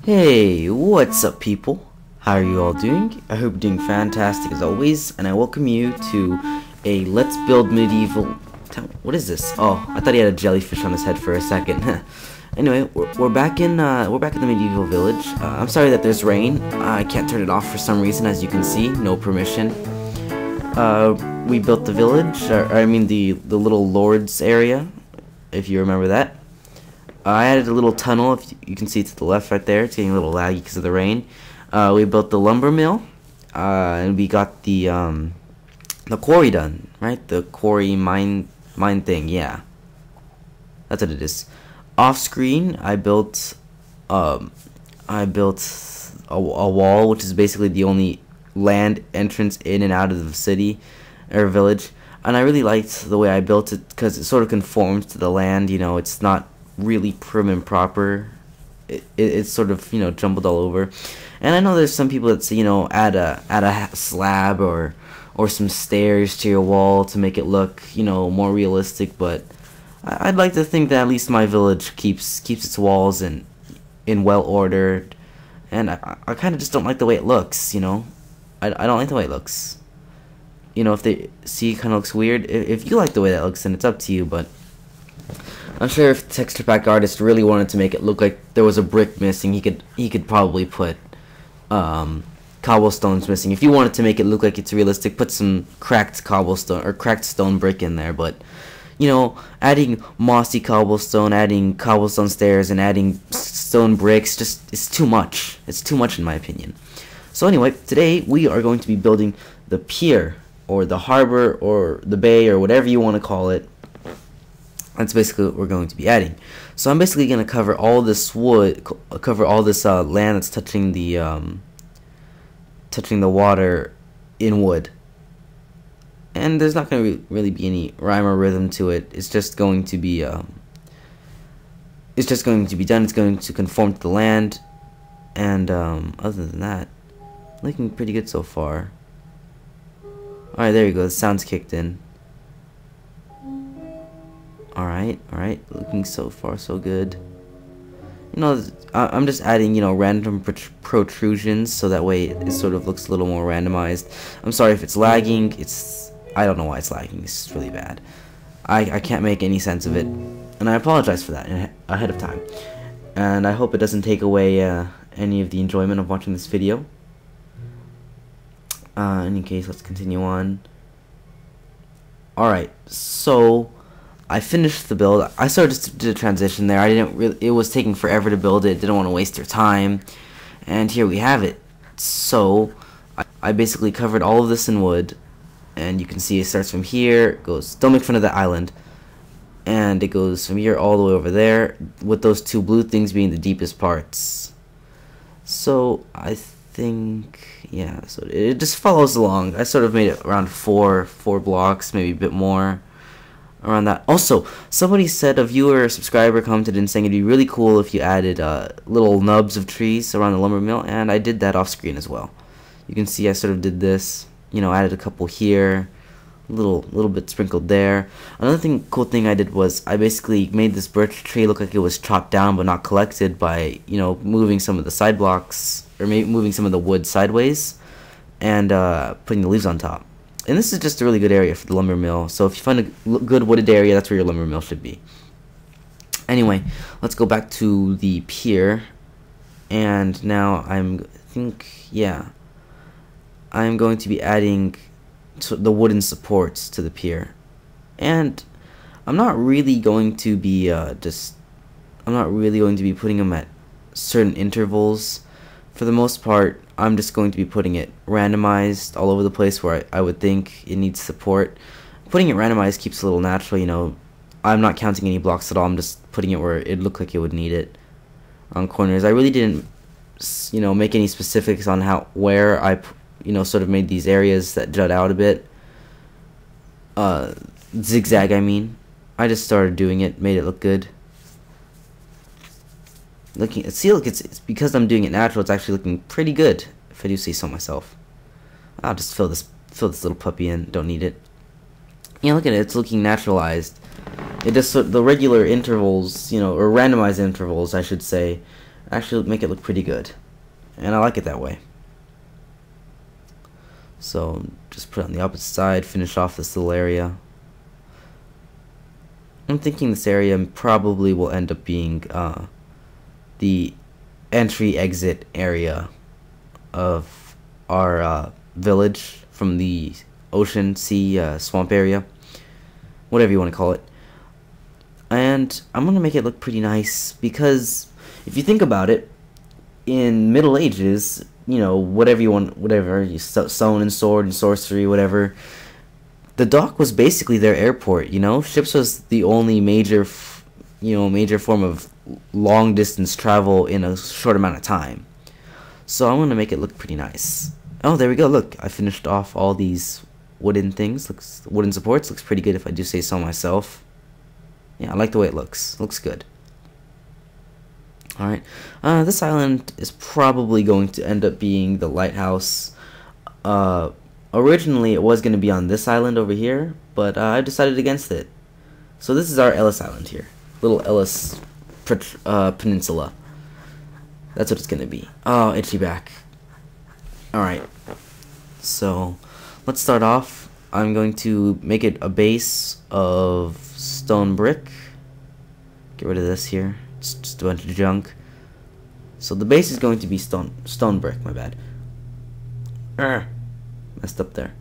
Hey, what's up people? How are you all doing? I hope you're doing fantastic as always, and I welcome you to a Let's Build Medieval Town. What is this? Oh, I thought he had a jellyfish on his head for a second. Anyway, we're back in the medieval village. I'm sorry that there's rain. I can't turn it off for some reason, as you can see. No permission. We built the village, I mean the little lord's area, if you remember that. I added a little tunnel, if you can see to the left right there. It's getting a little laggy because of the rain. We built the lumber mill, and we got the quarry done, right? The quarry mine thing, yeah. That's what it is. Off screen, I built a wall, which is basically the only land entrance in and out of the city or village. And I really liked the way I built it because it sort of conforms to the land. You know, it's not really prim and proper. It's sort of, you know, jumbled all over. And I know there's some people that say, you know, add a slab or some stairs to your wall to make it look, you know, more realistic. But I'd like to think that at least my village keeps its walls in well ordered. And I kind of just don't like the way it looks, you know. I don't like the way it looks. You know, if they see it kind of looks weird. If you like the way that looks, then it's up to you. But I'm sure if the texture pack artist really wanted to make it look like there was a brick missing, he could probably put cobblestones missing. If you wanted to make it look like it's realistic, put some cracked cobblestone or cracked stone brick in there. But you know, adding mossy cobblestone, adding cobblestone stairs, and adding stone bricks it's too much. It's too much in my opinion. So anyway, today we are going to be building the pier, or the harbor, or the bay, or whatever you want to call it. That's basically what we're going to be adding. So I'm basically going to cover all this wood, cover all this land that's touching the water in wood. And there's not going to really be any rhyme or rhythm to it. It's just going to be done. It's going to conform to the land. And other than that, looking pretty good so far. Alright, there you go. The sound's kicked in. Alright, looking so far so good. You know, I'm just adding, you know, random protrusions so that way it sort of looks a little more randomized. I'm sorry if it's lagging. I don't know why it's lagging. It's really bad. I can't make any sense of it, and I apologize for that ahead of time. And I hope it doesn't take away any of the enjoyment of watching this video. In any case, let's continue on. Alright, so I finished the build. I sort of just did a transition there. It was taking forever to build it. Didn't want to waste your time. And here we have it. So I basically covered all of this in wood. And you can see it starts from here. It goes, don't make fun of the island. And it goes from here all the way over there, with those two blue things being the deepest parts. So I think, yeah, so it just follows along. I sort of made it around four blocks, maybe a bit more. Around that. Also, somebody said, a viewer or subscriber commented in saying it'd be really cool if you added little nubs of trees around the lumber mill, and I did that off screen as well. You can see I sort of did this, you know, added a couple here, a little bit sprinkled there. Another cool thing I did was I basically made this birch tree look like it was chopped down but not collected by, you know, moving some of the side blocks, or maybe moving some of the wood sideways and putting the leaves on top. And this is just a really good area for the lumber mill. So if you find a good wooded area, that's where your lumber mill should be. Anyway, let's go back to the pier. And now I'm going to be adding the wooden supports to the pier. And I'm not really going to be putting them at certain intervals. For the most part, I'm just going to be putting it randomized all over the place where I would think it needs support. Putting it randomized keeps it a little natural, you know. I'm not counting any blocks at all. I'm just putting it where it looked like it would need it. On corners, I really didn't, you know, make any specifics on where I, you know, sort of made these areas that jut out a bit. Zigzag, I mean. I just started doing it, made it look good. Look, it's because I'm doing it natural. It's actually looking pretty good, if I do say so myself. I'll just fill this little puppy in. Don't need it. Yeah, look at it. It's looking naturalized. It just the regular intervals, you know, or randomized intervals, I should say, Actually make it look pretty good. And I like it that way. So just put it on the opposite side, finish off this little area. I'm thinking this area probably will end up being the entry exit area of our village from the ocean, sea, swamp area, whatever you want to call it. And I'm gonna make it look pretty nice because if you think about it, in Middle Ages, you know, whatever you want, whatever you stone and sword and sorcery, whatever, the dock was basically their airport. You know, ships was the only major form of long distance travel in a short amount of time. So I'm gonna make it look pretty nice. Oh, there we go. Look, I finished off all these wooden things. Wooden supports. Looks pretty good if I do say so myself. Yeah, I like the way it looks. Looks good. Alright, this island is probably going to end up being the lighthouse. Originally it was going to be on this island over here, but I decided against it. So this is our Ellis Island here. Little Ellis Peninsula. That's what it's going to be. Oh, itchy back. Alright, so let's start off. I'm going to make it a base of stone brick. Get rid of this here. It's just a bunch of junk. So the base is going to be stone brick, my bad. Messed up there.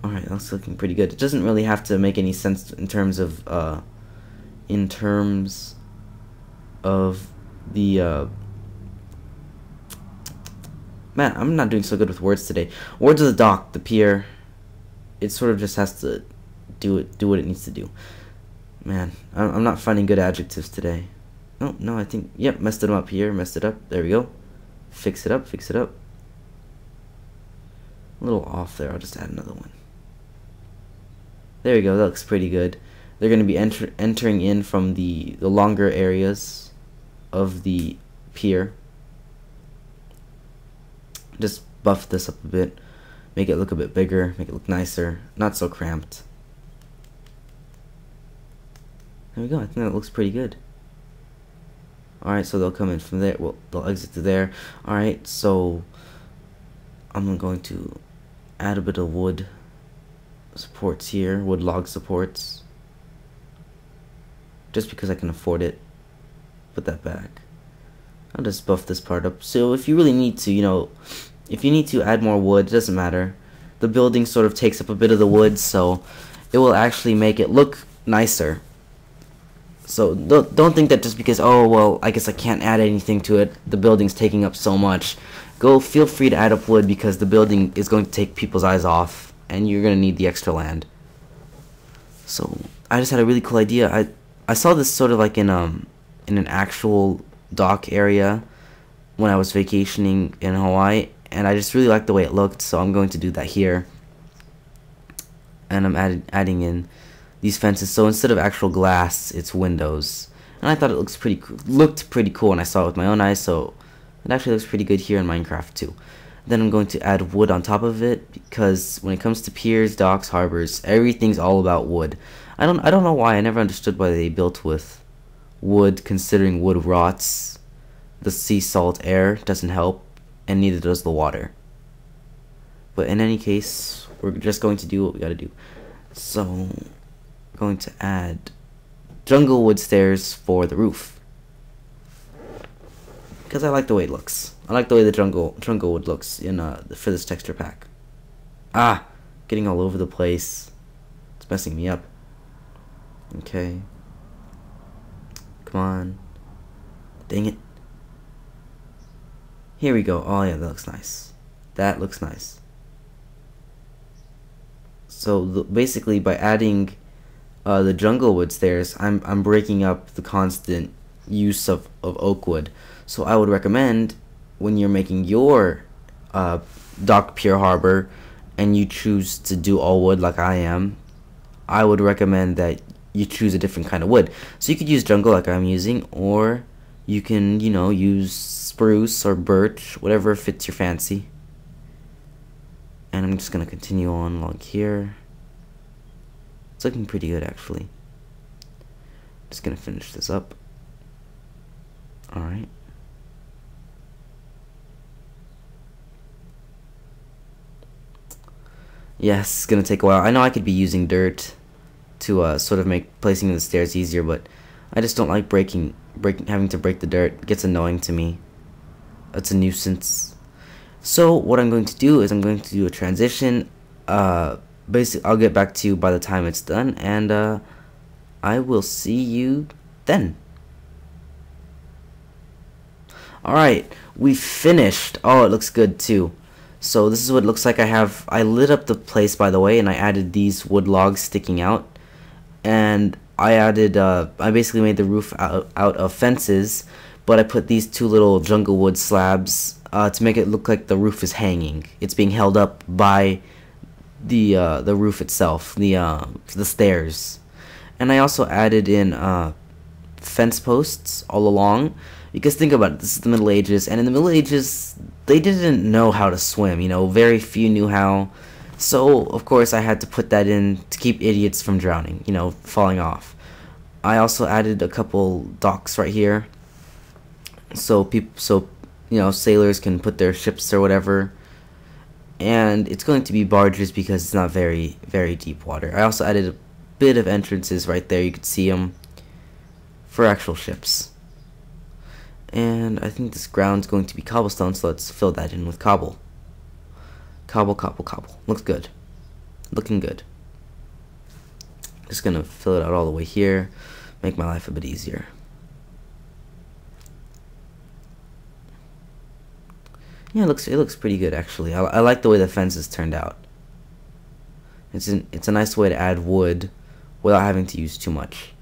Alright, that's looking pretty good. It doesn't really have to make any sense in terms of the man, I'm not doing so good with words today. Words of the dock, the pier. It sort of just has to do what it needs to do. Man, I'm not finding good adjectives today. Oh, no, I think, yep, messed it up here, messed it up. There we go. Fix it up, fix it up. A little off there, I'll just add another one. There we go, that looks pretty good. They're going to be entering in from the longer areas of the pier. Just buff this up a bit. Make it look a bit bigger, make it look nicer, not so cramped. There we go, I think that looks pretty good. Alright, so they'll come in from there, well, they'll exit to there. Alright, so I'm going to add a bit of wood supports here, wood log supports. Just because I can afford it. Put that back. I'll just buff this part up. So if you really need to, you know, if you need to add more wood, it doesn't matter. The building sort of takes up a bit of the wood, so it will actually make it look nicer. So don't think that just because, oh, well, I guess I can't add anything to it, the building's taking up so much. Feel free to add up wood because the building is going to take people's eyes off, and you're going to need the extra land. So I just had a really cool idea. I saw this sort of like in an actual dock area when I was vacationing in Hawaii, and I just really liked the way it looked, so I'm going to do that here. And I'm adding in these fences, so instead of actual glass, it's windows. And I thought it looked pretty cool when I saw it with my own eyes, so it actually looks pretty good here in Minecraft too. Then I'm going to add wood on top of it, because when it comes to piers, docks, harbors, everything's all about wood. I don't know why. I never understood why they built with wood, considering wood rots. The sea salt air doesn't help, and neither does the water. But in any case, we're just going to do what we gotta do. So going to add jungle wood stairs for the roof because I like the way it looks. I like the way the jungle wood looks in for this texture pack. Getting all over the place. It's messing me up. Okay. Come on. Dang it. Here we go. Oh yeah, that looks nice. That looks nice. So basically, by adding the jungle wood stairs, I'm breaking up the constant use of oak wood. So I would recommend when you're making your dock pier harbor and you choose to do all wood like I am, I would recommend that you choose a different kind of wood. So you could use jungle like I'm using, or you can, you know, use spruce or birch, whatever fits your fancy. And I'm just gonna continue on along here. It's looking pretty good actually. Just gonna finish this up. Alright. Yes, it's gonna take a while. I know I could be using dirt to sort of make placing the stairs easier, but I just don't like having to break the dirt. It gets annoying to me. It's a nuisance. So what I'm going to do is I'm going to do a transition. Basically, I'll get back to you by the time it's done, and I will see you then. Alright, we finished. Oh, it looks good too. So this is what it looks like. I lit up the place, by the way, and I added these wood logs sticking out. And I basically made the roof out of fences, but I put these two little jungle wood slabs to make it look like the roof is hanging. It's being held up by the roof itself, the stairs. And I also added in fence posts all along, because think about it, this is the Middle Ages, and in the Middle Ages they didn't know how to swim. Very few knew how. So of course I had to put that in to keep idiots from drowning, falling off. I also added a couple docks right here, so sailors can put their ships or whatever. And it's going to be barges because it's not very, very deep water. I also added a bit of entrances right there. You could see them for actual ships. And I think this ground's going to be cobblestone, so let's fill that in with cobble. Cobble, cobble, cobble. Looks good. Looking good. Just gonna fill it out all the way here. Make my life a bit easier. Yeah, it looks pretty good actually. I like the way the fences turned out. It's a nice way to add wood without having to use too much.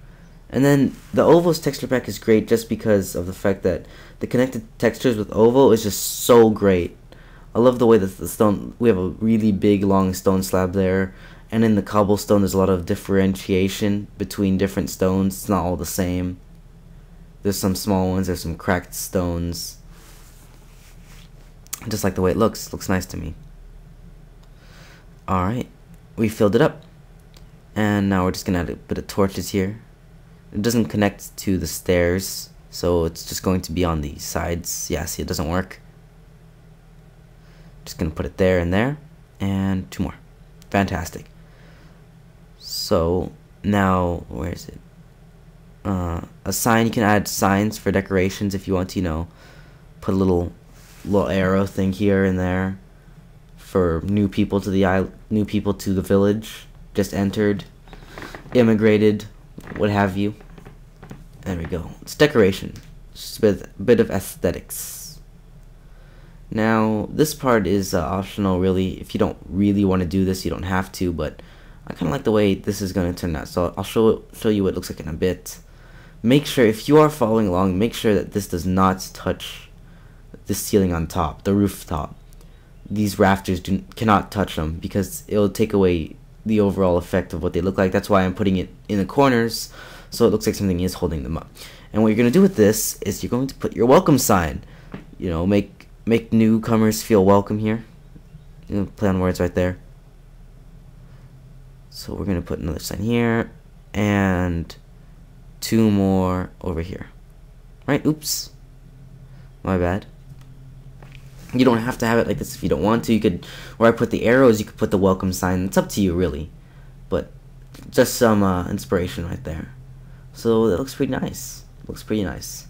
And then the Ovo's texture pack is great just because of the fact that the connected textures with Ovo is just so great. I love the way that we have a really big long stone slab there, and in the cobblestone there's a lot of differentiation between different stones. It's not all the same. There's some small ones, there's some cracked stones. Just like the way it looks nice to me. Alright, we filled it up, and now we're just gonna add a bit of torches here. It doesn't connect to the stairs, so it's just going to be on the sides. Yeah, see, it doesn't work. Just gonna put it there and there, and two more. Fantastic. So now, where is it? A sign. You can add signs for decorations if you want to, put a little arrow thing here and there for new people to the village, just entered, immigrated, what have you. There we go. It's decoration, just with a bit of aesthetics. Now this part is optional, really. If you don't really want to do this, you don't have to, but I kind of like the way this is going to turn out, so I'll show you what it looks like in a bit. Make sure, if you are following along, make sure that this does not touch the ceiling on top, the rooftop. These rafters cannot touch them because it will take away the overall effect of what they look like. That's why I'm putting it in the corners, so it looks like something is holding them up. And what you're going to do with this is you're going to put your welcome sign. Make newcomers feel welcome here. Play on words right there. So we're going to put another sign here, and two more over here. Right? Oops. My bad. You don't have to have it like this if you don't want to. You could, where I put the arrows, you could put the welcome sign. It's up to you, really. But just some inspiration right there. So that looks pretty nice. Looks pretty nice.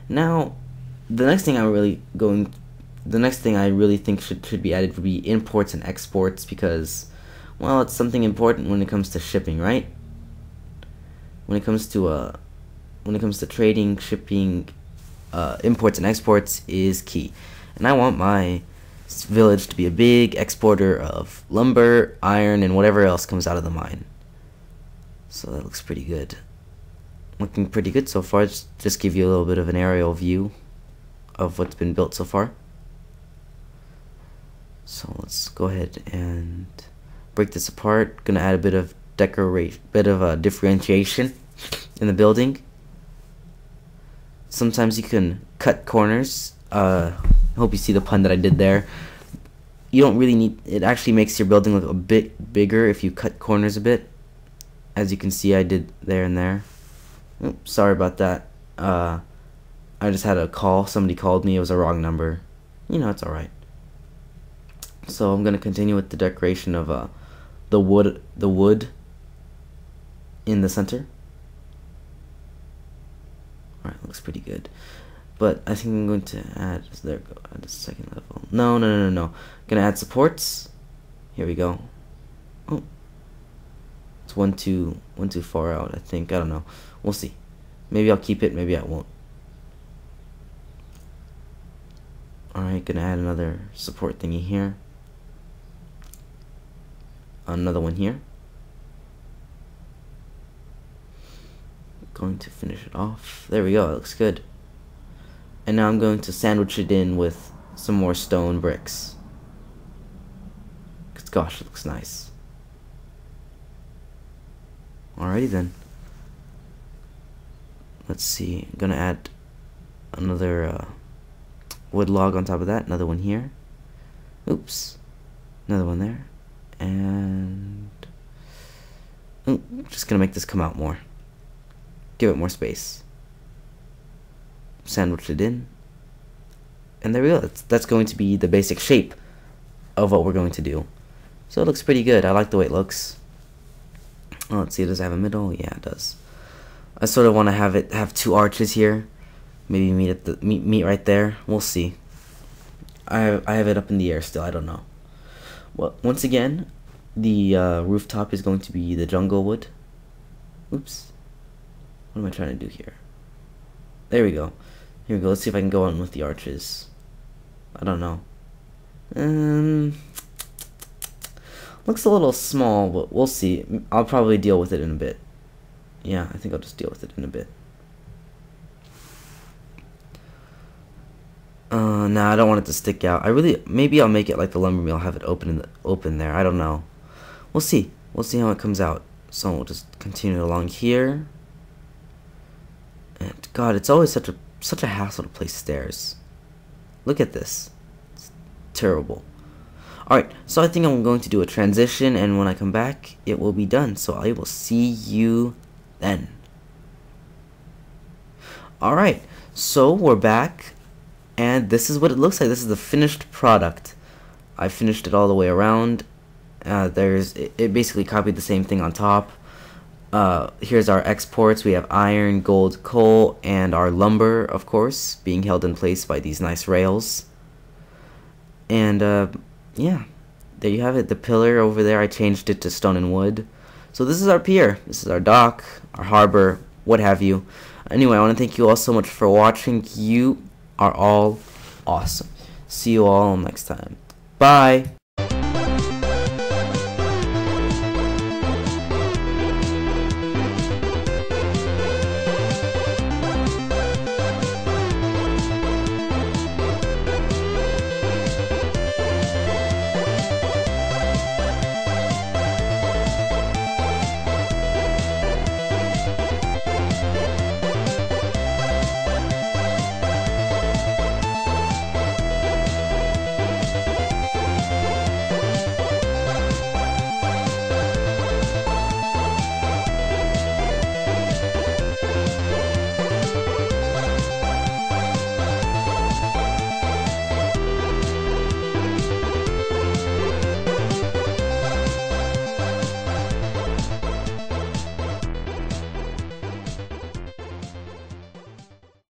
Now, the next thing I really think should be added would be imports and exports, because, well, it's something important when it comes to shipping, right? When it comes to trading, shipping, imports and exports is key. And I want my village to be a big exporter of lumber, iron, and whatever else comes out of the mine. So that looks pretty good. Looking pretty good so far. Just give you a little bit of an aerial view of what's been built so far. So let's go ahead and break this apart. Gonna add a bit of differentiation in the building. Sometimes you can cut corners. I hope you see the pun that I did there. You don't really need, it actually makes your building look a bit bigger if you cut corners a bit. As you can see, I did there and there. Oops, sorry about that. I just had a call. Somebody called me. It was a wrong number. It's alright. So I'm going to continue with the decoration of the wood in the center. Alright, looks pretty good. But I think I'm going to add, there we go, add a second level. No. Gonna add supports. Here we go. Oh, it's one too far out, I think. I don't know. We'll see. Maybe I'll keep it, maybe I won't. Alright, gonna add another support thingy here. Another one here. Going to finish it off. There we go, it looks good. And now I'm going to sandwich it in with some more stone bricks. Cause gosh, it looks nice. Alrighty then. Let's see, I'm gonna add another wood log on top of that, another one here. Oops. Another one there. And just gonna make this come out more. Give it more space. Sandwich it in. And there we go. That's going to be the basic shape of what we're going to do. So it looks pretty good. I like the way it looks. Oh, let's see, does it have a middle? Yeah, it does. I sort of want to have two arches here. Maybe meet right there. We'll see. I have it up in the air still. I don't know. Well, once again, the rooftop is going to be the jungle wood. Oops. What am I trying to do here? There we go. Here we go. Let's see if I can go on with the arches. I don't know. Looks a little small, but we'll see. I'll probably deal with it in a bit. Yeah, I think I'll just deal with it in a bit. Nah, I don't want it to stick out. Maybe I'll make it like the lumber mill, have it open there. I don't know. We'll see. We'll see how it comes out. So we'll just continue along here. And God, it's always such a hassle to place stairs. Look at this. It's terrible. Alright, so I think I'm going to do a transition, and when I come back, it will be done. So I will see you then. Alright, so we're back, and this is what it looks like. This is the finished product. I finished it all the way around. It basically copied the same thing on top. Here's our exports. We have iron, gold, coal, and our lumber, of course, being held in place by these nice rails. And yeah, there you have it. The pillar over there, I changed it to stone and wood. So this is our pier. This is our dock, our harbor, what have you. Anyway, I want to thank you all so much for watching. You are all awesome. See you all next time. Bye.